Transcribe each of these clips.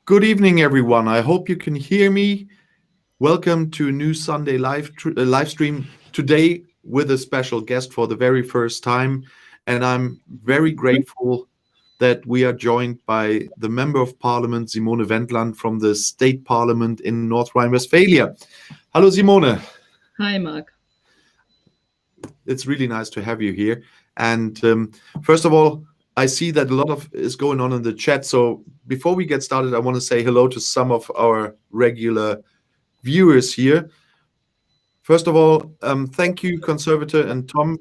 Good evening, everyone. I hope you can hear me. Welcome to a new Sunday live stream today with a special guest for the very first time. And I'm very grateful that we are joined by the Member of Parliament, Simone Wendland, from the State Parliament in North Rhine-Westphalia. Hello, Simone. Hi, Mark. It's really nice to have you here. And first of all, I see that a lot of is going on in the chat. So before we get started, I want to say hello to some of our regular viewers here. First of all, thank you, Conservator and Tom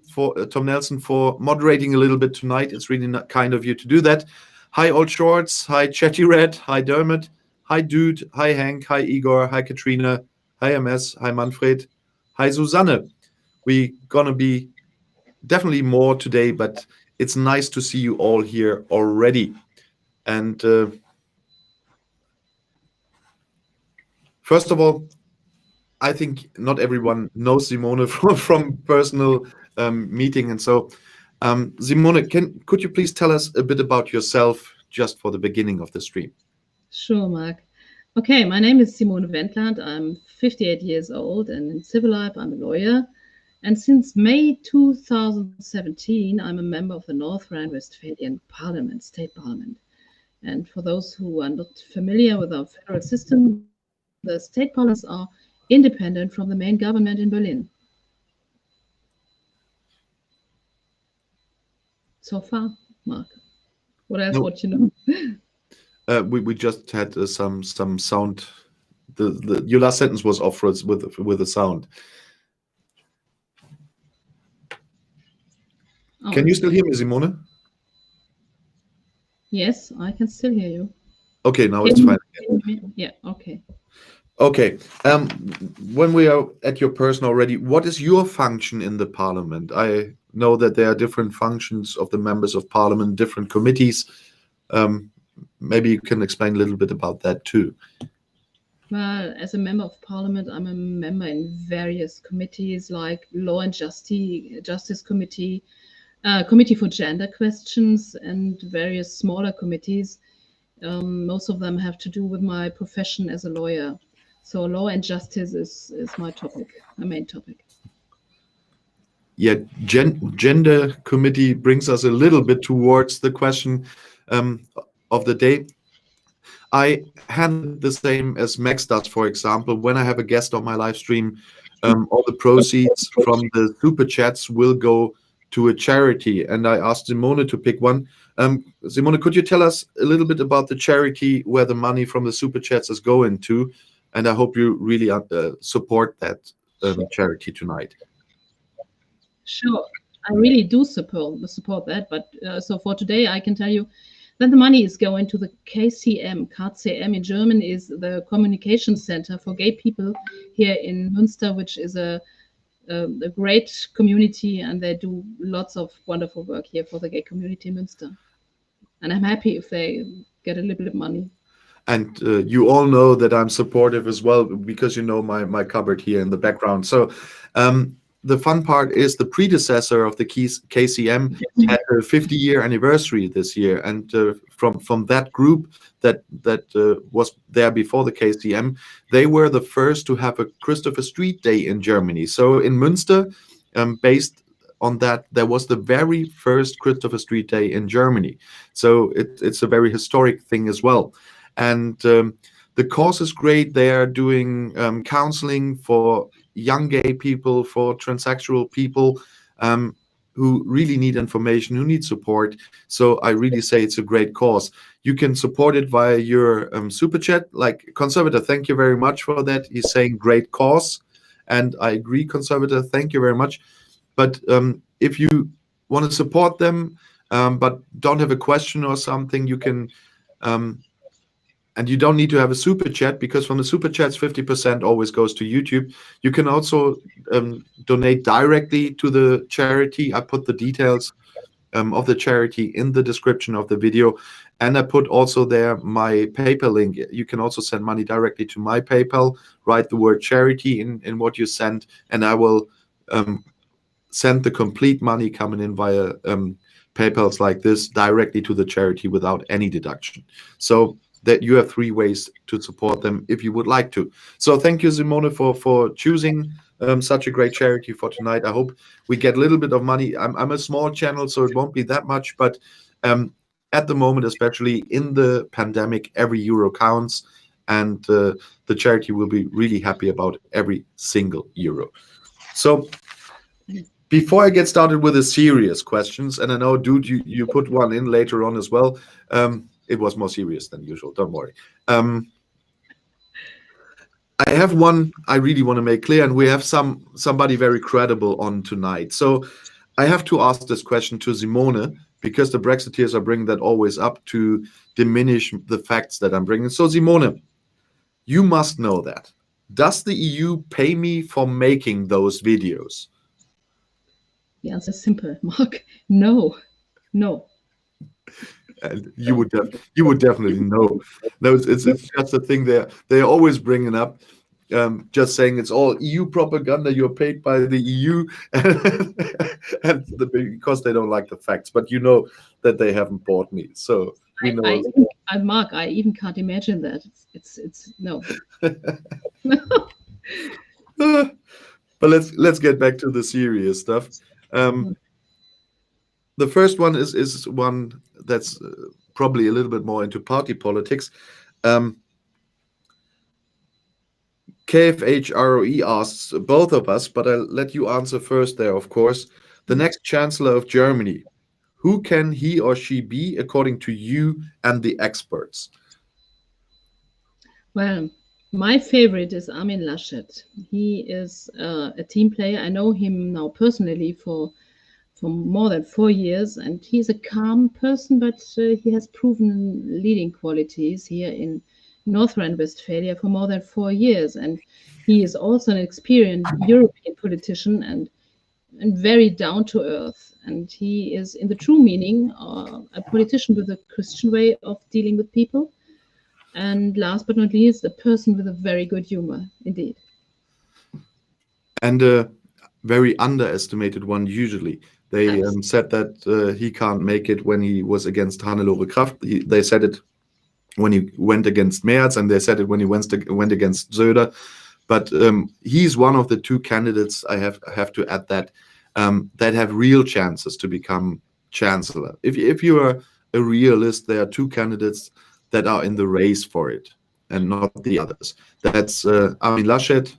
Nelson, for moderating a little bit tonight. It's really kind of you to do that. Hi, Old Shorts. Hi, Chatty Red. Hi, Dermot. Hi, Dude. Hi, Hank. Hi, Igor. Hi, Katrina. Hi, MS. Hi, Manfred. Hi, Susanne. We're gonna be definitely more today, but it's nice to see you all here already. And first of all, I think not everyone knows Simone from personal meeting. And so, Simone, could you please tell us a bit about yourself just for the beginning of the stream? Sure, Mark. Okay, my name is Simone Wendland. I'm 58 years old, and in civil life, I'm a lawyer. And since May 2017, I'm a member of the North Rhine-Westphalian Parliament, State Parliament. And for those who are not familiar with our federal system, the state parliaments are independent from the main government in Berlin. So far, Mark. What else would you know? We just had some sound. Your last sentence was off with a sound. Oh. Can you still hear me, Simone? Yes, I can still hear you. Okay, now it's fine. Yeah, okay. Okay. When we are at your person already, what is your function in the parliament? I know that there are different functions of the members of parliament, different committees. Maybe you can explain a little bit about that too. Well, as a member of parliament, I'm a member in various committees like Law and Justice Committee, Committee for Gender Questions, and various smaller committees. Most of them have to do with my profession as a lawyer. So law and justice is my topic, my main topic. Yeah, Gender Committee brings us a little bit towards the question of the day. I handle the same as Max does, for example. When I have a guest on my live stream, all the proceeds from the super chats will go to a charity. And I asked Simone to pick one. Simone, could you tell us a little bit about the charity where the money from the super chats is going to? And I hope you really support that charity tonight. Sure, I really do support that. But so for today, I can tell you that the money is going to the KCM in German is the communication center for gay people here in Münster, which is a great community, and they do lots of wonderful work here for the gay community in Münster. And I'm happy if they get a little bit of money. And you all know that I'm supportive as well, because you know my cupboard here in the background. So the fun part is the predecessor of the KCM had a 50-year anniversary this year, and from that group that was there before the KCM, they were the first to have a Christopher Street Day in Germany. So in Münster, based on that, there was the very first Christopher Street Day in Germany. So it's a very historic thing as well. And the cause is great. They are doing counseling for young gay people, for transsexual people who really need information, who need support. So I really say it's a great cause. You can support it via your super chat. Like Conservator, thank you very much for that. He's saying great cause. And I agree, Conservator, thank you very much. But if you want to support them, but don't have a question or something, you can... and you don't need to have a super chat, because from the super chats, 50% always goes to YouTube. You can also donate directly to the charity. I put the details of the charity in the description of the video. And I put also there my PayPal link. You can also send money directly to my PayPal. Write the word charity in what you send, and I will send the complete money coming in via PayPals like this directly to the charity without any deduction. So that you have 3 ways to support them if you would like to. So thank you, Simone, for choosing such a great charity for tonight. I hope we get a little bit of money. I'm a small channel, so it won't be that much, but at the moment, especially in the pandemic, every euro counts, and the charity will be really happy about every single euro. So before I get started with the serious questions, and I know, dude, you put one in later on as well. It was more serious than usual. Don't worry. I have one I really want to make clear, and we have somebody very credible on tonight. So I have to ask this question to Simone, because the Brexiteers are bringing that always up to diminish the facts that I'm bringing. So Simone, you must know that. Does the EU pay me for making those videos? The answer is simple, Mark. No. And you would definitely know. No, it's just a thing they're always bringing up, just saying it's all EU propaganda. You're paid by the EU, because they don't like the facts. But you know that they haven't bought me, so we know. Mark, I even can't imagine that. It's no. But let's get back to the serious stuff. The first one is one that's probably a little bit more into party politics. KFHROE asks both of us, but I'll let you answer first there, of course. The next Chancellor of Germany, who can he or she be according to you and the experts? Well, my favorite is Armin Laschet. He is a team player. I know him now personally for more than 4 years, and he's a calm person, but he has proven leading qualities here in North Rhine-Westphalia for more than 4 years. And he is also an experienced European politician and very down to earth. And he is, in the true meaning, a politician with a Christian way of dealing with people. And last but not least, a person with a very good humor, indeed. And a very underestimated one, usually. They said that he can't make it when he was against Hannelore Kraft. They said it when he went against Merz, and they said it when he went against Söder. But he's one of the 2 candidates, I have to add that have real chances to become chancellor. If you are a realist, there are 2 candidates that are in the race for it, and not the others. That's Armin Laschet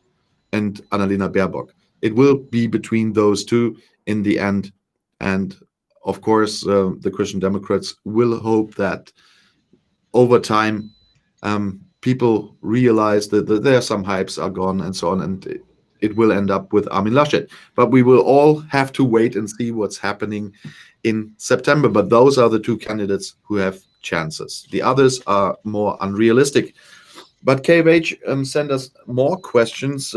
and Annalena Baerbock. It will be between those 2 in the end. And of course, the Christian Democrats will hope that over time, people realize that there are some hypes are gone and so on, and it will end up with Armin Laschet. But we will all have to wait and see what's happening in September. But those are the 2 candidates who have chances. The others are more unrealistic. But KFH sent us more questions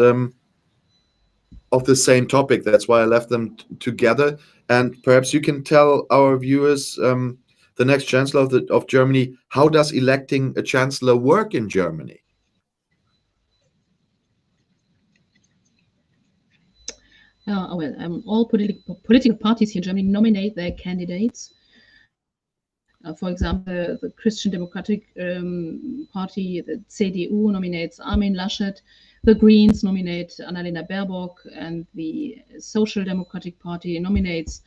of the same topic. That's why I left them together. And perhaps you can tell our viewers, the next Chancellor of Germany, how does electing a Chancellor work in Germany? All political parties here in Germany nominate their candidates. For example, the Christian Democratic Party, the CDU, nominates Armin Laschet. The Greens nominate Annalena Baerbock, and the Social Democratic Party nominates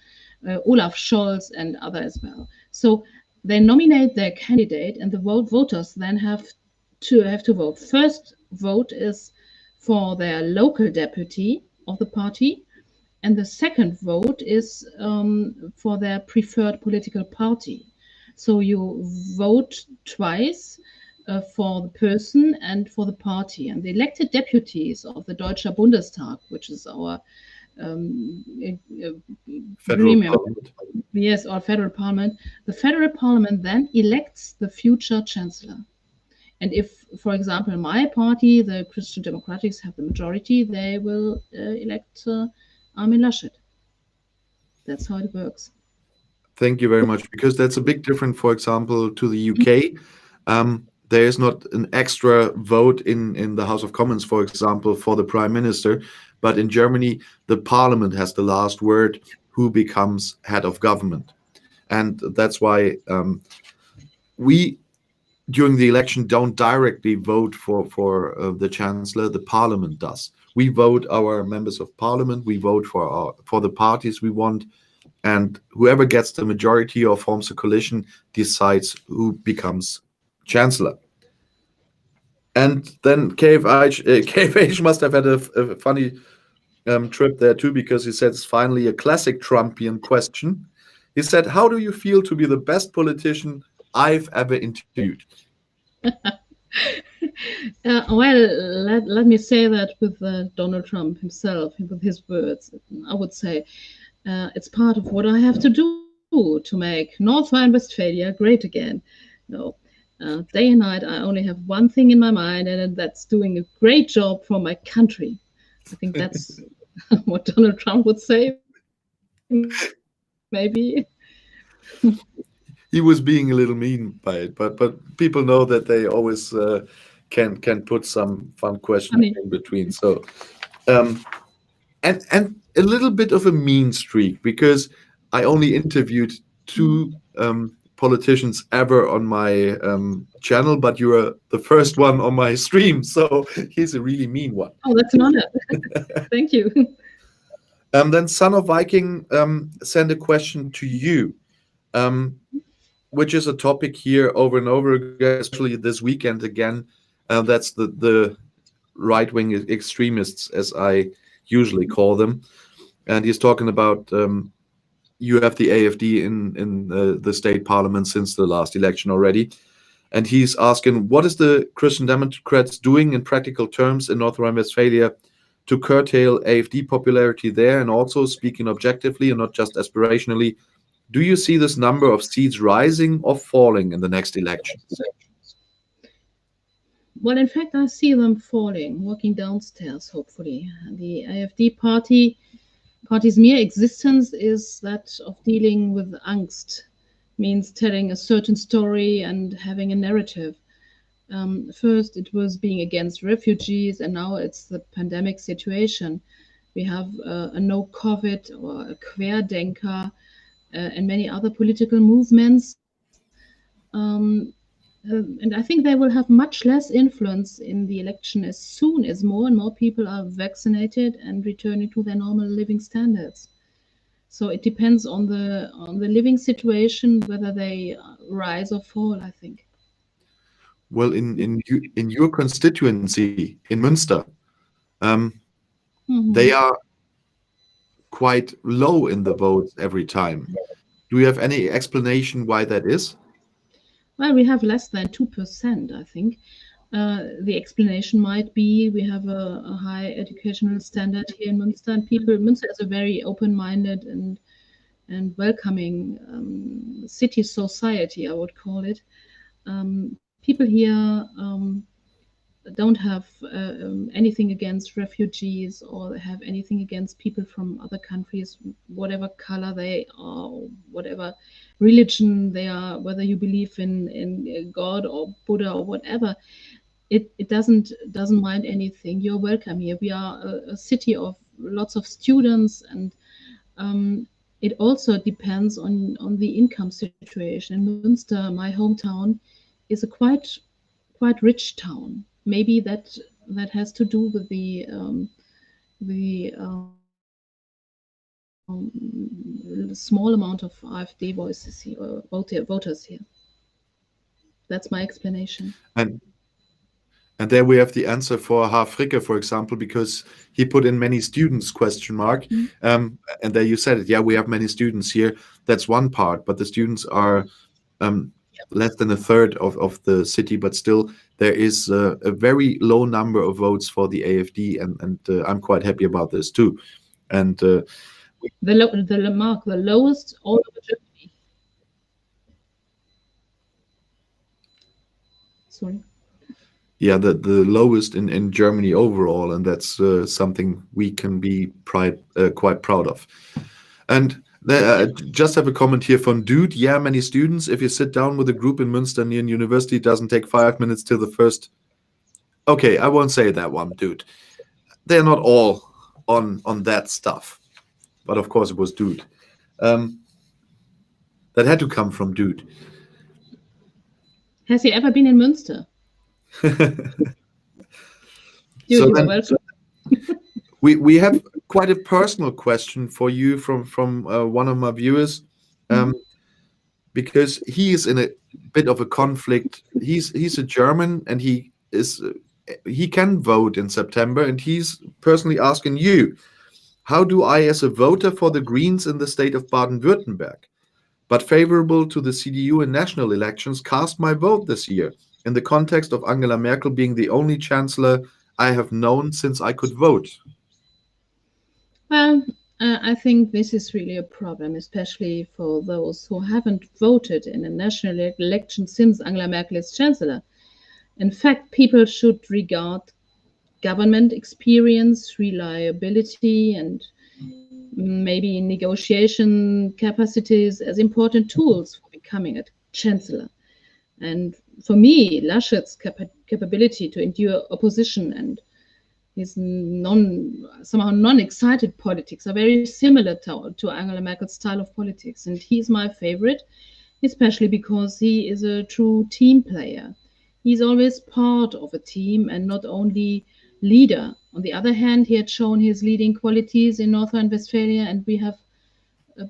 Olaf Scholz and others as well. So they nominate their candidate, and the voters then have to vote. First vote is for their local deputy of the party, and the second vote is for their preferred political party. So you vote twice for the person and for the party. And the elected deputies of the Deutscher Bundestag, which is our Federal Parliament. Yes, our federal parliament. The federal parliament then elects the future chancellor. And if, for example, my party, the Christian Democrats, have the majority, they will elect Armin Laschet. That's how it works. Thank you very much, because that's a big difference, for example, to the UK. There is not an extra vote in the House of Commons, for example, for the Prime Minister, but in Germany, the Parliament has the last word who becomes head of government. And that's why we during the election don't directly vote for the chancellor. The parliament does. We vote our members of parliament. We vote for the parties we want, and whoever gets the majority or forms a coalition decides who becomes chancellor. And then KFH must have had a funny trip there too, because he said it's finally a classic Trumpian question. He said, "How do you feel to be the best politician I've ever interviewed?" Well, let me say that with Donald Trump himself, with his words, I would say it's part of what I have to do to make North Rhine-Westphalia great again. No, day and night I only have one thing in my mind, and that's doing a great job for my country. I think that's what Donald Trump would say, maybe. He was being a little mean by it, but people know that they always can put some fun questions in between. So and a little bit of a mean streak, because I only interviewed 2 politicians ever on my channel, but you are the first one on my stream, so he's a really mean one. Oh, that's an honor. Thank you. Then Son of Viking sent a question to you, which is a topic here over and over again, especially this weekend again. That's the right-wing extremists, as I usually call them. And he's talking about you have the AFD in the state parliament since the last election already. And he's asking, what is the Christian Democrats doing in practical terms in North Rhine-Westphalia to curtail AFD popularity there? And also, speaking objectively and not just aspirationally, do you see this number of seats rising or falling in the next elections? Well, in fact, I see them falling, walking downstairs, hopefully. The AfD party's mere existence is that of dealing with angst, means telling a certain story and having a narrative. First, it was being against refugees, and now it's the pandemic situation. We have a no-COVID or a Querdenker and many other political movements. And I think they will have much less influence in the election as soon as more and more people are vaccinated and returning to their normal living standards. So it depends on the living situation whether they rise or fall, I think. Well, in your constituency in Münster, they are quite low in the votes every time. Do you have any explanation why that is? Well, we have less than 2%, I think. The explanation might be we have a high educational standard here in Münster, and Münster is a very open-minded and welcoming city society, I would call it. People here don't have anything against refugees or have anything against people from other countries, whatever color they are, or whatever religion they are, whether you believe in God or Buddha or whatever. It doesn't mind anything. You're welcome here. We are a city of lots of students, and it also depends on the income situation. In Münster, my hometown, is a quite rich town. Maybe that has to do with the small amount of AfD voices here, voters here. That's my explanation. And there we have the answer for Fricke, for example, because he put in many students, question mark. And there you said it, yeah, we have many students here. That's one part, but the students are less than a third of the city, but still there is a very low number of votes for the AfD, and I'm quite happy about this too. And the lowest all over Germany. Sorry. Yeah, the lowest in Germany overall, and that's something we can be quite proud of. And just have a comment here from Dude. Yeah, many students. If you sit down with a group in Münster near university, it doesn't take 5 minutes till the first. Okay, I won't say that one, Dude. They're not all on that stuff, but of course it was Dude. That had to come from Dude. Has he ever been in Münster? So You're then, welcome. we have quite a personal question for you from one of my viewers, because he is in a bit of a conflict. He's a German, and he can vote in September, and he's personally asking you, how do I, as a voter for the Greens in the state of Baden-Württemberg, but favorable to the CDU in national elections, cast my vote this year, in the context of Angela Merkel being the only chancellor I have known since I could vote? Well, I think this is really a problem, especially for those who haven't voted in a national election since Angela Merkel is chancellor. In fact, people should regard government experience, reliability, and maybe negotiation capacities as important tools for becoming a chancellor. And for me, Laschet's capability to endure opposition and his somehow non-excited politics are very similar to Angela Merkel's style of politics. And he's my favorite, especially because he is a true team player. He's always part of a team and not only leader. On the other hand, he had shown his leading qualities in North Rhine-Westphalia, and we have,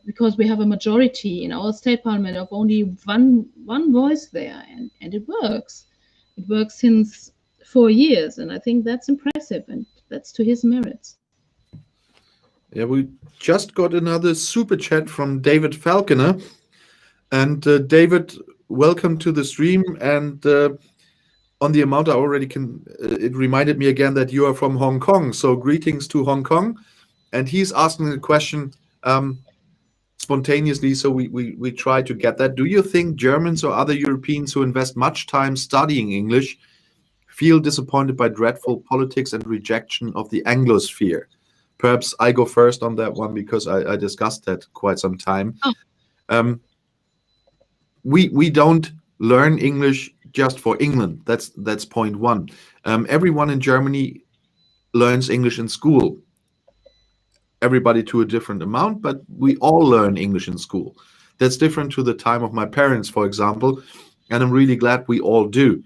because we have a majority in our state parliament of only one voice there, and it works. It works since 4 years, and I think that's impressive, and that's to his merits. Yeah, we just got another super chat from David Falconer. And David, welcome to the stream. And on the amount, I already can, it reminded me again that you are from Hong Kong. So greetings to Hong Kong. And he's asking a question spontaneously, so we try to get that. Do you think Germans or other Europeans who invest much time studying English feel disappointed by dreadful politics and rejection of the Anglosphere? Perhaps I go first on that one, because I discussed that quite some time. Oh. We don't learn English just for England. That's point one. Everyone in Germany learns English in school. Everybody to a different amount, but we all learn English in school. That's different to the time of my parents, for example, and I'm really glad we all do.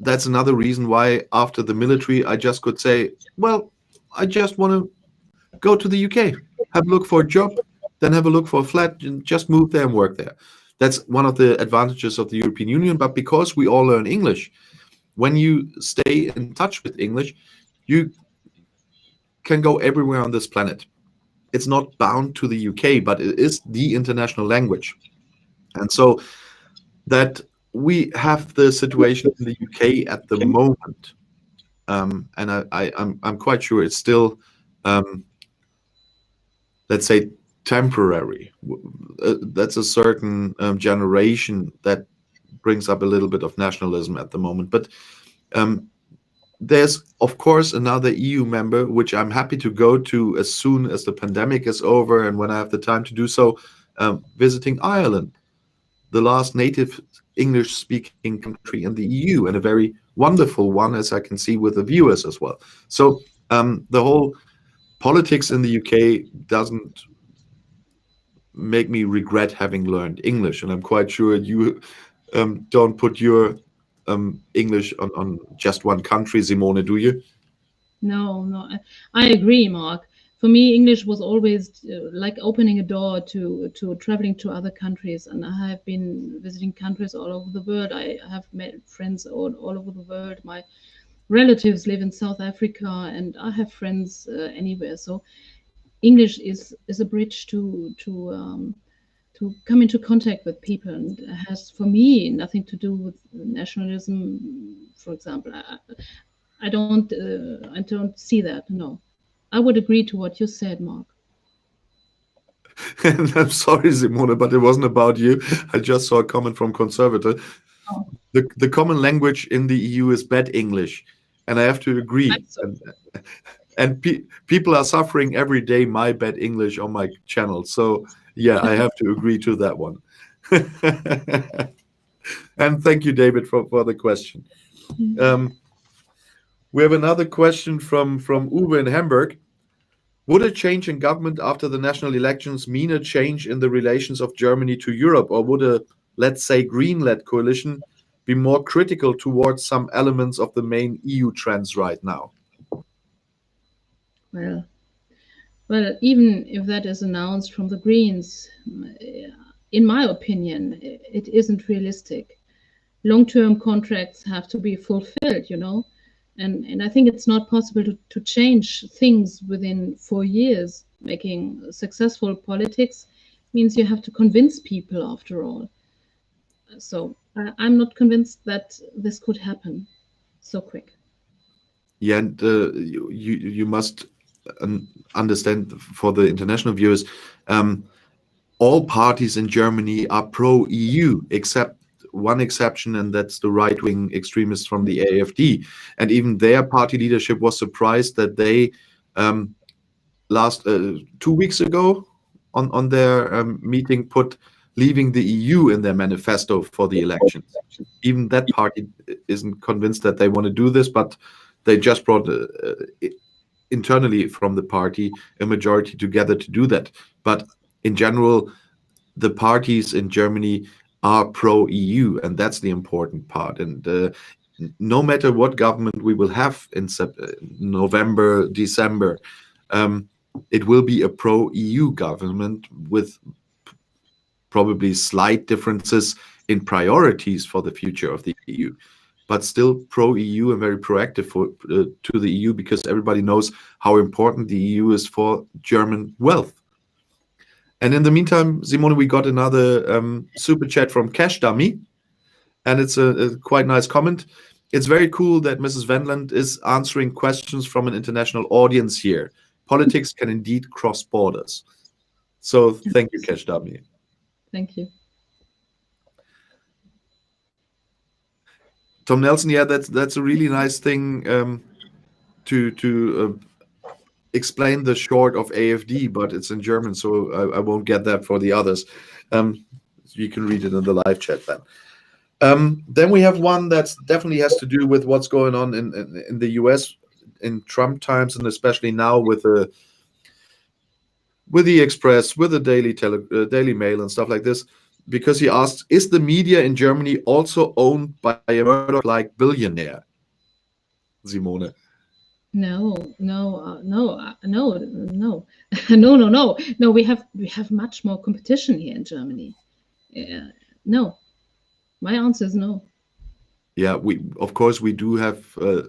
That's another reason why after the military I just could say, well, I just want to go to the UK, have a look for a job, then have a look for a flat, and just move there and work there. That's one of the advantages of the European Union. But because we all learn English, when you stay in touch with English, you can go everywhere on this planet. It's not bound to the UK, but it is the international language. And so that we have the situation in the UK at the moment, and I'm quite sure it's still, let's say, temporary. That's a certain generation that brings up a little bit of nationalism at the moment. But there's, of course, another EU member, which I'm happy to go to as soon as the pandemic is over and when I have the time to do so, visiting Ireland, the last native English-speaking country in the EU, and a very wonderful one, as I can see with the viewers as well. So the whole politics in the UK doesn't make me regret having learned English, and I'm quite sure you don't put your English on just one country, Simone, do you? No, I agree, Mark. For me, English was always like opening a door to traveling to other countries, and I have been visiting countries all over the world. I have met friends all over the world. My relatives live in South Africa, and I have friends anywhere. So English is a bridge to come into contact with people, and has for me nothing to do with nationalism, for example. I don't see that. No, I would agree to what you said, Mark. And I'm sorry, Simone, but it wasn't about you. I just saw a comment from Conservator. Oh. The common language in the EU is bad English, and I have to agree. And people are suffering every day my bad English on my channel. So yeah, I have to agree to that one. And thank you, David, for the question. We have another question from Uwe in Hamburg. Would a change in government after the national elections mean a change in the relations of Germany to Europe, or would a let's say, green-led coalition be more critical towards some elements of the main EU trends right now? Well, even if that is announced from the Greens, in my opinion, it isn't realistic. Long-term contracts have to be fulfilled, and I think it's not possible to change things within 4 years. Making successful politics means you have to convince people after all. So I'm not convinced that this could happen so quick. Yeah, and you must understand, for the international viewers, all parties in Germany are pro-EU, except one exception, and that's the right-wing extremists from the AfD. And even their party leadership was surprised that they last 2 weeks ago on their meeting put leaving the EU in their manifesto for the elections. Even that party isn't convinced that they want to do this, but they just brought internally from the party a majority together to do that. But in general, the parties in Germany are pro-EU, and that's the important part. And no matter what government we will have in November, December, it will be a pro-EU government with probably slight differences in priorities for the future of the EU, but still pro-EU and very proactive to the EU, because everybody knows how important the EU is for German wealth. And in the meantime, Simone, we got another super chat from Cash Dummy, and it's a quite nice comment. It's very cool that Mrs. Wendland is answering questions from an international audience here. Politics can indeed cross borders. So thank you, Cash Dummy. Thank you. Tom Nelson, yeah, that's a really nice thing to explain the short of AFD, but it's in German, so I won't get that for the others. You can read it in the live chat then. Then we have one that definitely has to do with what's going on in the US in Trump times, and especially now with the Express, with the Daily Mail and stuff like this, because he asks, is the media in Germany also owned by a Murdoch-like billionaire? Simone. No. We have much more competition here in Germany. No, my answer is no. Yeah, of course we do have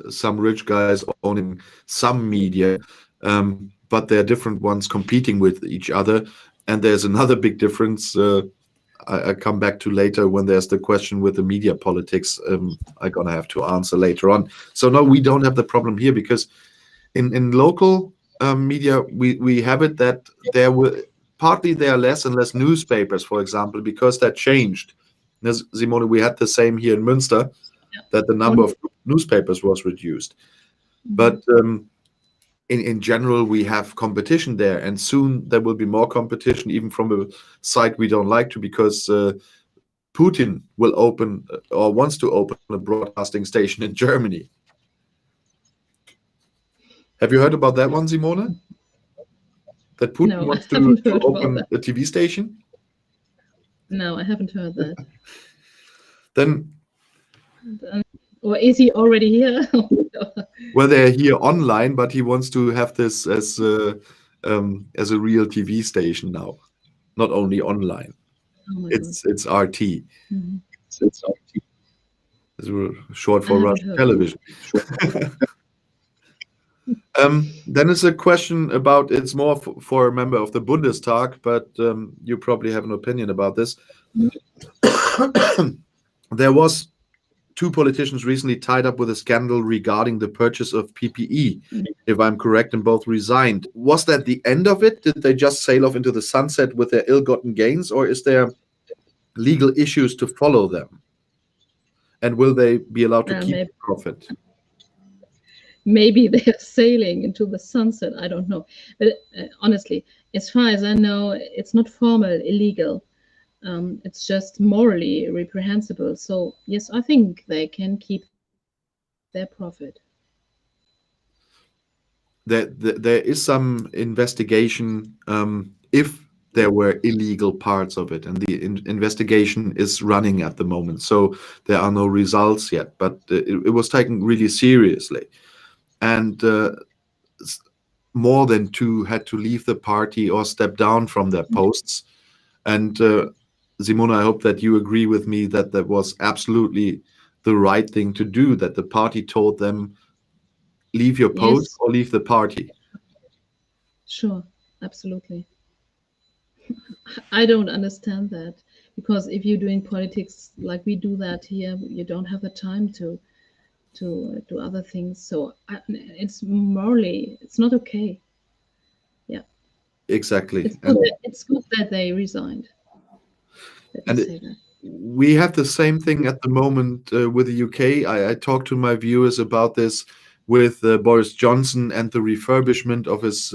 some rich guys owning some media, but there are different ones competing with each other. And there's another big difference I come back to later when there's the question with the media politics I'm gonna have to answer later on. So no, we don't have the problem here, because in local media we have it that there are less and less newspapers, for example, because that changed. As Simone, we had the same here in Münster, that the number of newspapers was reduced. But in general, we have competition there, and soon there will be more competition, even from a site we don't like to, because Putin will open or wants to open a broadcasting station in Germany. Have you heard about that one, Simone? That Putin wants to open a TV station? No, I haven't heard that. Then, or is he already here? Well, they're here online, but he wants to have this as a real TV station now, not only online. Oh, it's RT. Mm-hmm. It's RT. It's short for Russian television. Then it's a question about, it's more for a member of the Bundestag, but you probably have an opinion about this. Mm-hmm. There was 2 politicians recently tied up with a scandal regarding the purchase of PPE, if I'm correct, and both resigned. Was that the end of it? Did they just sail off into the sunset with their ill-gotten gains, or is there legal issues to follow them? And will they be allowed to keep profit? Maybe they're sailing into the sunset, I don't know. But honestly, as far as I know, it's not formal illegal. It's just morally reprehensible. So yes, I think they can keep their profit. There is some investigation if there were illegal parts of it, and the investigation is running at the moment. So there are no results yet, but it was taken really seriously. And more than 2 had to leave the party or step down from their posts. And Simone, I hope that you agree with me that that was absolutely the right thing to do, that the party told them, leave your post Yes, or leave the party. sure, absolutely. I don't understand that, because if you're doing politics like we do that here, you don't have the time to do other things. So it's morally, it's not okay. Yeah, Exactly. it's good that they resigned. Let me And say that. we have the same thing at the moment with the UK. I talked to my viewers about this with Boris Johnson and the refurbishment of his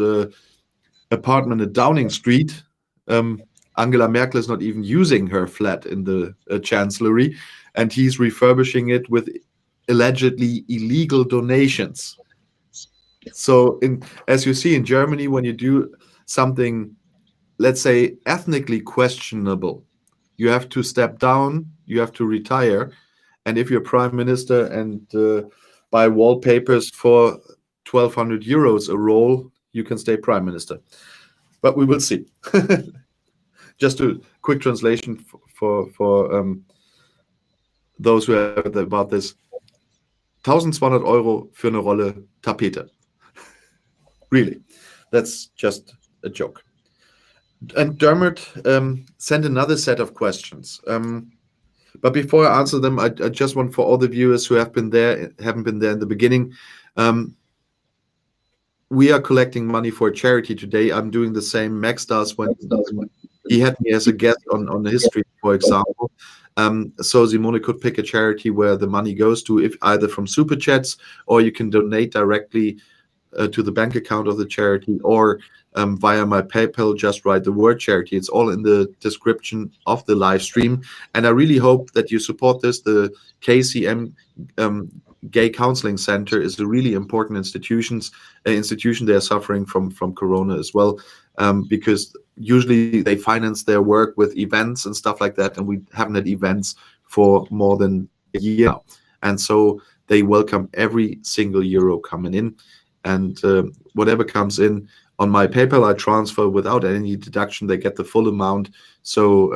apartment at Downing Street. Angela Merkel is not even using her flat in the Chancellery, and he's refurbishing it with allegedly illegal donations. So, as you see in Germany, when you do something, let's say, ethnically questionable, you have to step down, you have to retire, and if you're prime minister and buy wallpapers for 1,200 euros a roll, you can stay prime minister. But we will see. Just a quick translation for those who have heard about this. 1.200 Euro für eine Rolle Tapete. Really, that's just a joke. And Dermot sent another set of questions. But before I answer them, I just want, for all the viewers who haven't been there in the beginning, we are collecting money for a charity today. I'm doing the same. Max does when he had me as a guest on the history, for example. So Simone could pick a charity where the money goes to, if either from super chats, or you can donate directly to the bank account of the charity, or via my PayPal. Just write the word charity. It's all in the description of the live stream. And I really hope that you support this. The KCM Gay Counseling Center is a really important institution. They are suffering from Corona as well, because usually they finance their work with events and stuff like that, and we haven't had events for more than a year now. And so they welcome every single euro coming in, and whatever comes in on my PayPal, I transfer without any deduction. They get the full amount. So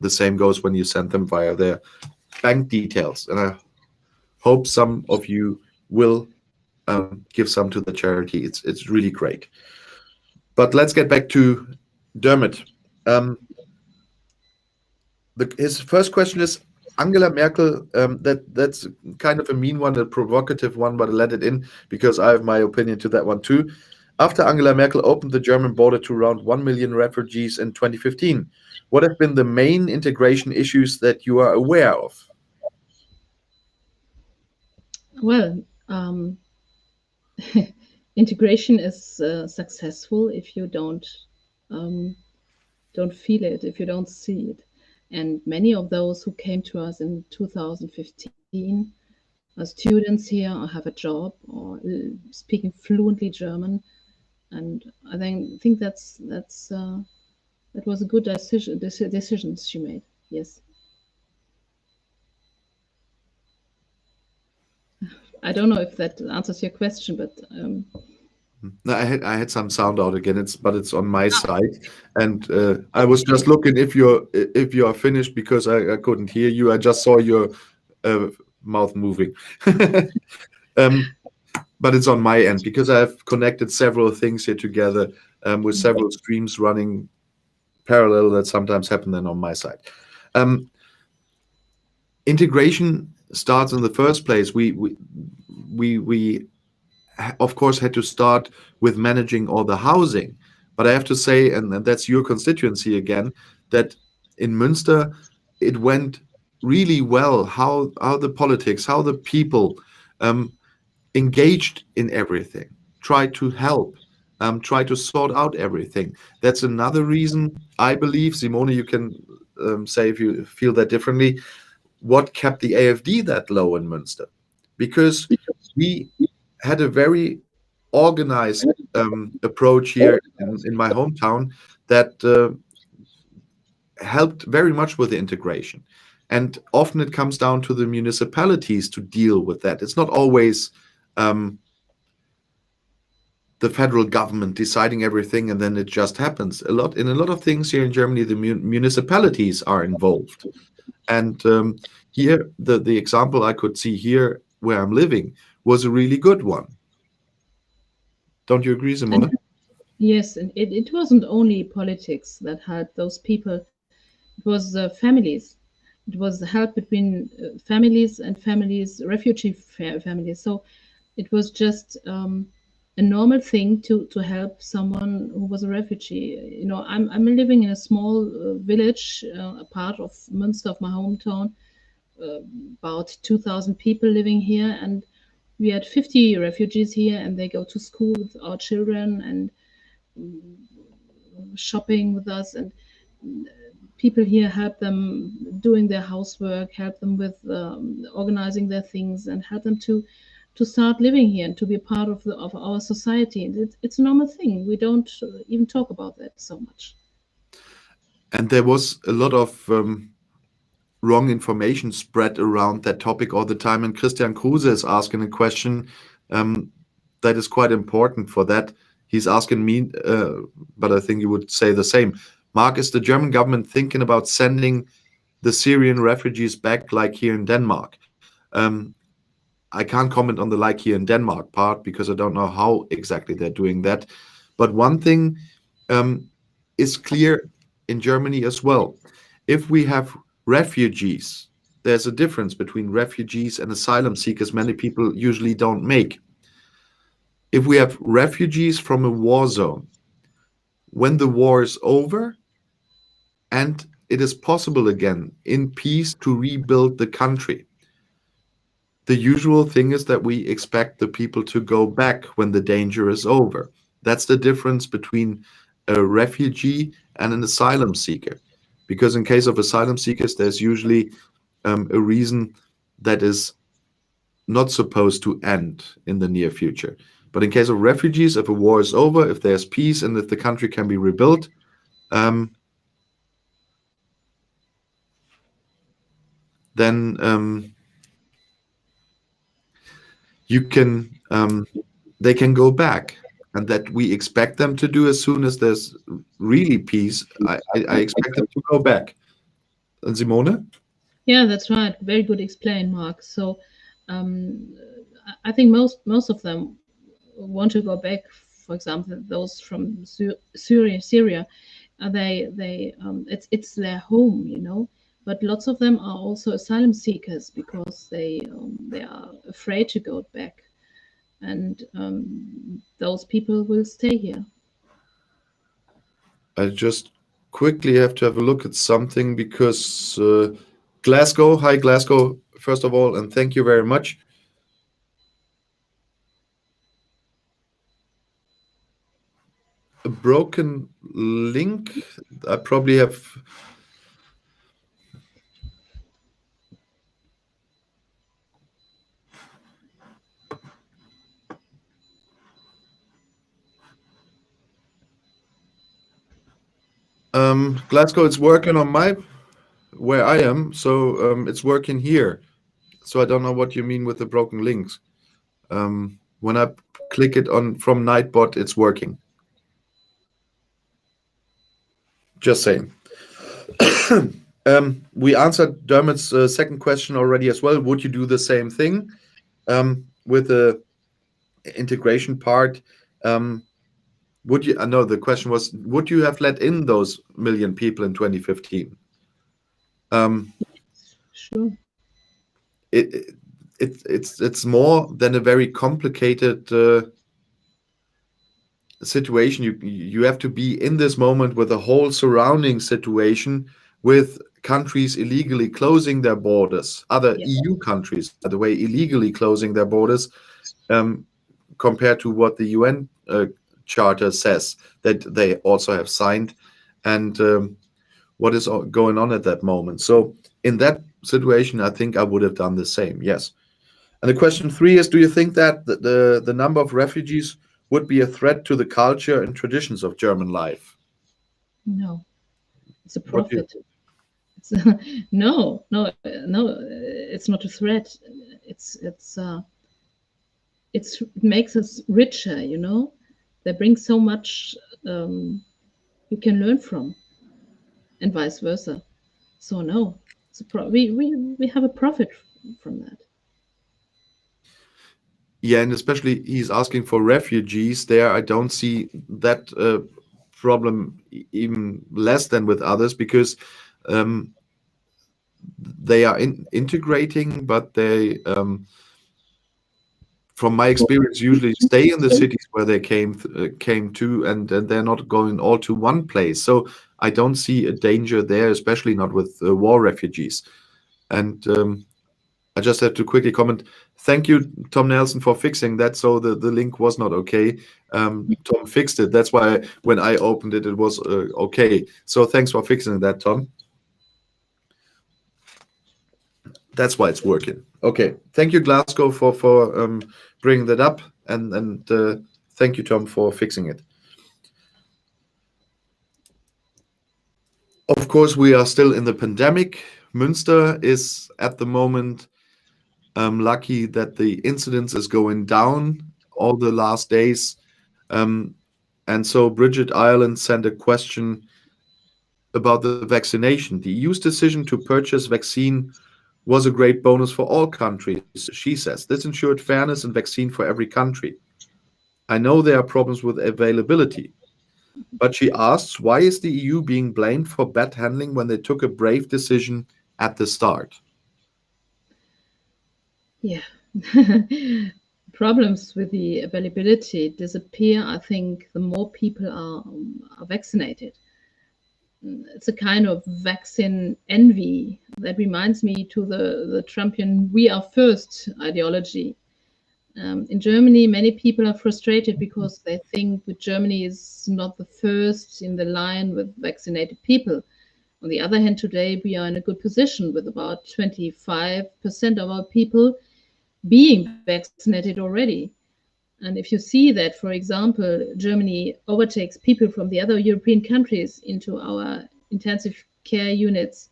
the same goes when you send them via their bank details. And I hope some of you will give some to the charity. It's really great. But let's get back to Dermot. His first question is, Angela Merkel, that's kind of a mean one, a provocative one, but I let it in because I have my opinion to that one too. After Angela Merkel opened the German border to around 1 million refugees in 2015, what have been the main integration issues that you are aware of? Well, integration is successful if you don't feel it, if you don't see it. And many of those who came to us in 2015 are students here, or have a job, or speaking fluently German. And I think that was a good decisions she made. Yes. I don't know if that answers your question, but No, I had some sound out again. But it's on my side, and I was just looking if you are finished, because I couldn't hear you. I just saw your mouth moving. But it's on my end because I have connected several things here together with several streams running parallel that sometimes happen then on my side. Integration starts in the first place. We of course had to start with managing all the housing, but I have to say, and that's your constituency again, that in Münster it went really well. How the politics, how the people engaged in everything, tried to help, tried to sort out everything. That's another reason I believe, Simone, you can say if you feel that differently, what kept the AfD that low in Münster, because we had a very organized approach here in my hometown that helped very much with the integration. And often it comes down to the municipalities to deal with that. It's not always the federal government deciding everything and then it just happens. In a lot of things here in Germany, the municipalities are involved. And here, the example I could see here where I'm living was a really good one. Don't you agree, Simone? Yes, and it wasn't only politics that helped those people. It was families. It was the help between families and families, refugee families. So it was just a normal thing to help someone who was a refugee. You know, I'm living in a small village, a part of Münster, of my hometown, about 2,000 people living here, and we had 50 refugees here, and they go to school with our children and shopping with us, and people here help them doing their housework, help them with organizing their things, and help them to start living here and to be a part of our society. And it's a normal thing. We don't even talk about that so much. And there was a lot of wrong information spread around that topic all the time. And Christian Kruse is asking a question that is quite important for that. He's asking me, but I think you would say the same. Mark, is the German government thinking about sending the Syrian refugees back like here in Denmark? I can't comment on the like here in Denmark part because I don't know how exactly they're doing that. But one thing is clear in Germany as well. If we have refugees, there's a difference between refugees and asylum seekers many people usually don't make. If we have refugees from a war zone, when the war is over and it is possible again in peace to rebuild the country, the usual thing is that we expect the people to go back when the danger is over. That's the difference between a refugee and an asylum seeker. Because in case of asylum seekers, there's usually a reason that is not supposed to end in the near future. But in case of refugees, if a war is over, if there's peace, and if the country can be rebuilt, then they can go back, and that we expect them to do as soon as there's really peace. I expect them to go back. And Simone? Yeah, that's right. Very good explain, Mark. So I think most of them want to go back. For example, those from Syria, it's their home, you know. But lots of them are also asylum seekers because they are afraid to go back, and those people will stay here. I just quickly have to have a look at something because Glasgow, hi Glasgow, first of all, and thank you very much. A broken link. I probably have. Glasgow, it's working on where I am, so it's working here. So I don't know what you mean with the broken links. When I click it on from Nightbot, it's working. Just saying. We answered Dermot's second question already as well. Would you do the same thing with the integration part? Would you? No, the question was, would you have let in those million people in 2015? Sure. It's more than a very complicated situation. You have to be in this moment with the whole surrounding situation, with countries illegally closing their borders, other EU countries, by the way, illegally closing their borders, compared to what the UN Charter says that they also have signed, and what is going on at that moment. So in that situation, I think I would have done the same, yes. And the question 3 is, do you think that the number of refugees would be a threat to the culture and traditions of German life? No, it's a What do you, profit. It's, no, it's not a threat. It makes us richer, you know. They bring so much you can learn from, and vice versa. So no, we have a profit from that. yeah, and especially he's asking for refugees there. I don't see that problem even less than with others, because um, they are integrating, but they, from my experience, usually stay in the cities where they came to, and they're not going all to one place. So I don't see a danger there, especially not with war refugees. And I just have to quickly comment. Thank you, Tom Nelson, for fixing that. So the link was not okay. Tom fixed it. That's why when I opened it, it was okay. So thanks for fixing that, Tom. That's why it's working. Okay. Thank you, Glasgow, for bringing that up, and thank you, Tom, for fixing it. Of course, we are still in the pandemic. Münster is at the moment lucky that the incidence is going down all the last days. And so Bridget Ireland sent a question about the vaccination. The EU's decision to purchase vaccine was a great bonus for all countries, she says. This ensured fairness and vaccine for every country. I know there are problems with availability, but she asks, why is the EU being blamed for bad handling when they took a brave decision at the start? Yeah. Problems with the availability disappear, I think, the more people are vaccinated. It's a kind of vaccine envy that reminds me to the Trumpian "we are first" ideology. In Germany, many people are frustrated because they think that Germany is not the first in the line with vaccinated people. On the other hand, today we are in a good position with about 25% of our people being vaccinated already. And if you see that, for example, Germany overtakes people from the other European countries into our intensive care units,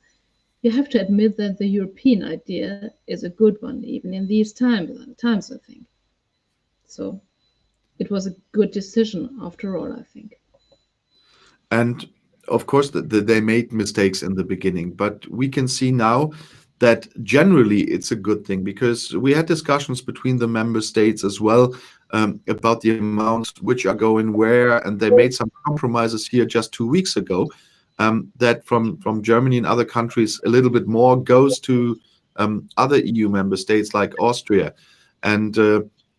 you have to admit that the European idea is a good one, even in these times, I think. So it was a good decision after all, I think. And of course, they made mistakes in the beginning, but we can see now that generally it's a good thing, because we had discussions between the member states as well about the amounts which are going where, and they made some compromises here just 2 weeks ago, that from Germany and other countries, a little bit more goes to other EU member states like Austria. And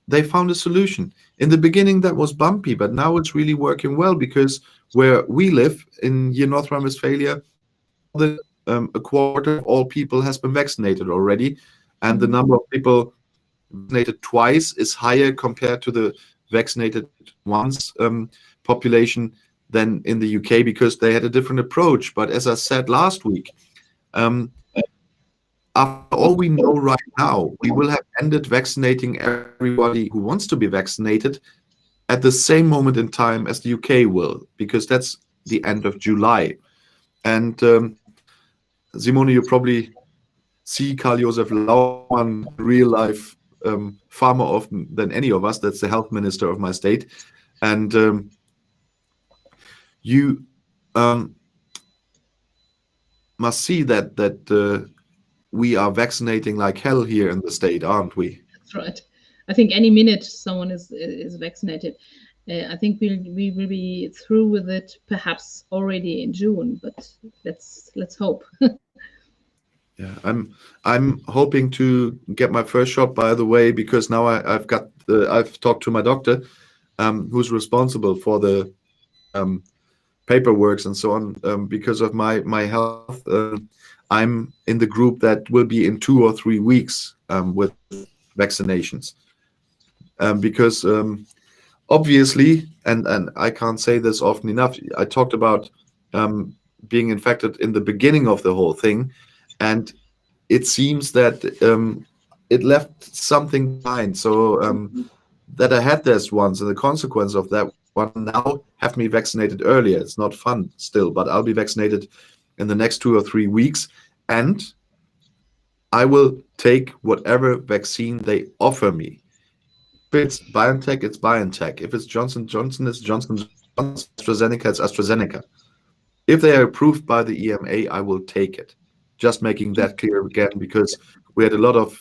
they found a solution. In the beginning, that was bumpy, but now it's really working well, because where we live in North Rhine-Westphalia, a quarter of all people has been vaccinated already, and the number of people vaccinated twice is higher compared to the vaccinated once population than in the UK, because they had a different approach. But as I said last week, after all we know right now, we will have ended vaccinating everybody who wants to be vaccinated at the same moment in time as the UK will, because that's the end of July. And Simone, you probably see Karl Josef Laumann real life far more often than any of us. That's the health minister of my state. And you must see that we are vaccinating like hell here in the state, aren't we? That's right. I think any minute someone is vaccinated. I think we will be through with it perhaps already in June, but let's hope. Yeah, I'm hoping to get my first shot, by the way, because now I've talked to my doctor, who's responsible for the paperwork and so on. Because of my health, I'm in the group that will be in 2 or 3 weeks with vaccinations. Because obviously, and I can't say this often enough, I talked about being infected in the beginning of the whole thing, and it seems that it left something behind. So that I had this once, and the consequence of that now have me vaccinated earlier. It's not fun still, but I'll be vaccinated in the next 2 or 3 weeks, and I will take whatever vaccine they offer me. If it's BioNTech, it's BioNTech. If it's Johnson Johnson, it's Johnson Johnson. AstraZeneca, it's AstraZeneca. If they are approved by the EMA, I will take it. Just making that clear again, because we had a lot of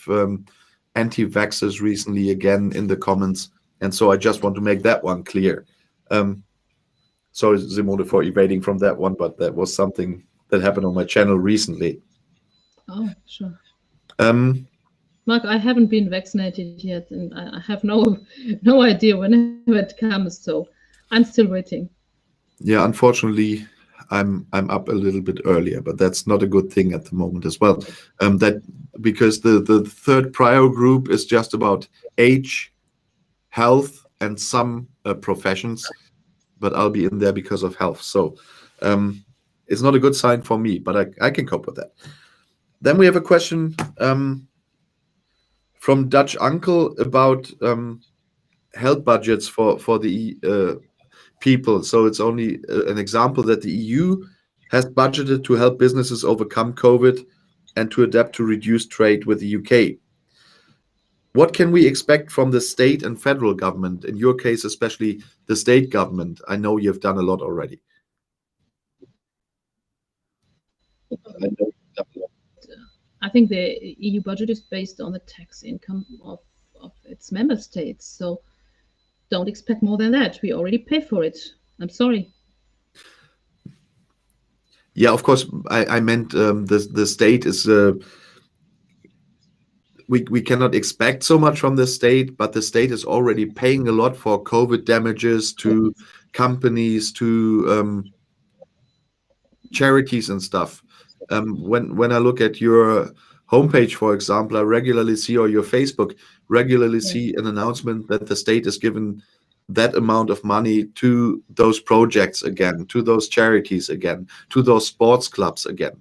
anti-vaxxers recently again in the comments, and so I just want to make that one clear. Sorry, Simone, for evading from that one, but that was something that happened on my channel recently. Oh, sure. Mark, I haven't been vaccinated yet, and I have no idea whenever it comes, so I'm still waiting. Yeah, unfortunately, I'm up a little bit earlier, but that's not a good thing at the moment as well. That because the third prior group is just about age, health, and some professions, but I'll be in there because of health. So it's not a good sign for me, but I can cope with that. Then we have a question from Dutch Uncle about health budgets for the people. So it's only an example that the EU has budgeted to help businesses overcome COVID and to adapt to reduced trade with the UK. What can we expect from the state and federal government? In your case, especially the state government. I know you've done a lot already. I think the EU budget is based on the tax income of its member states. So don't expect more than that. We already pay for it. I'm sorry. Yeah, of course. I meant the state is. We cannot expect so much from the state, but the state is already paying a lot for COVID damages to companies, to charities and stuff. When I look at your homepage, for example, I regularly see, or your Facebook, regularly see an announcement that the state is given that amount of money to those projects again, to those charities again, to those sports clubs again.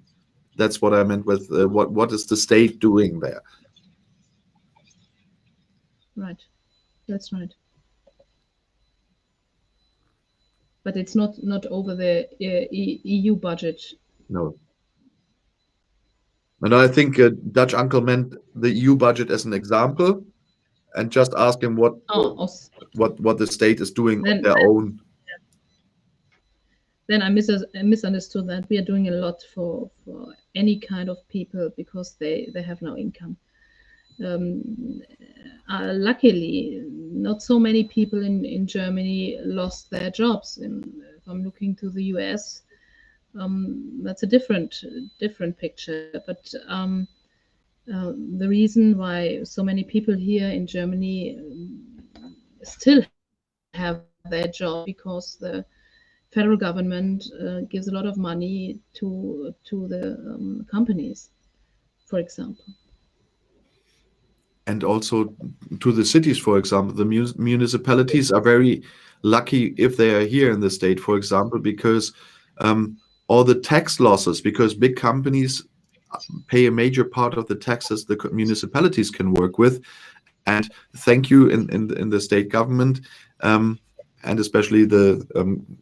That's what I meant with what is the state doing there? Right, that's right. But it's not over the EU budget. No. And I think Dutch Uncle meant the EU budget as an example, and just ask him what the state is doing on their own. Then I misunderstood that. We are doing a lot for any kind of people because they have no income. Luckily, not so many people in Germany lost their jobs. If I'm looking to the US, that's a different picture. But the reason why so many people here in Germany still have their job because the federal government gives a lot of money to the companies, for example. And also to the cities, for example. The municipalities are very lucky if they are here in the state, for example, because all the tax losses, because big companies pay a major part of the taxes the municipalities can work with. And thank you in the state government, and especially the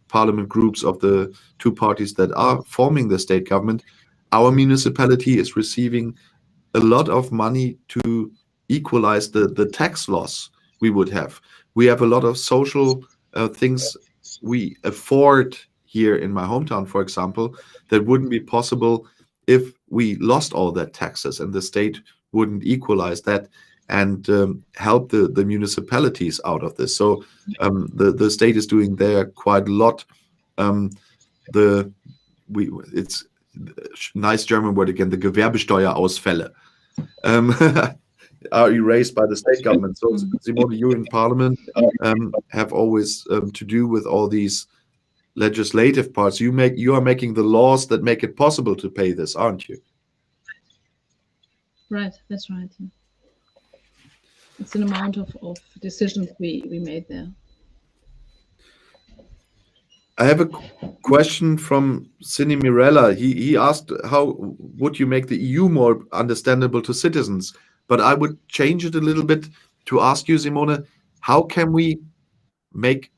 parliament groups of the two parties that are forming the state government, our municipality is receiving a lot of money to equalize the tax loss we would have. We have a lot of social things we afford here in my hometown, for example, that wouldn't be possible if we lost all that taxes, and the state wouldn't equalize that and help the municipalities out of this. So the state is doing there quite a lot. It's nice German word again, the Gewerbesteuerausfälle are erased by the state government. So Simone, you in Parliament have always to do with all these legislative parts. You are making the laws that make it possible to pay this, aren't you? Right, that's right. Yeah. It's an amount of decisions we made there. I have a question from Cine Mirella. He asked, how would you make the EU more understandable to citizens? But I would change it a little bit to ask you, Simone, how can we make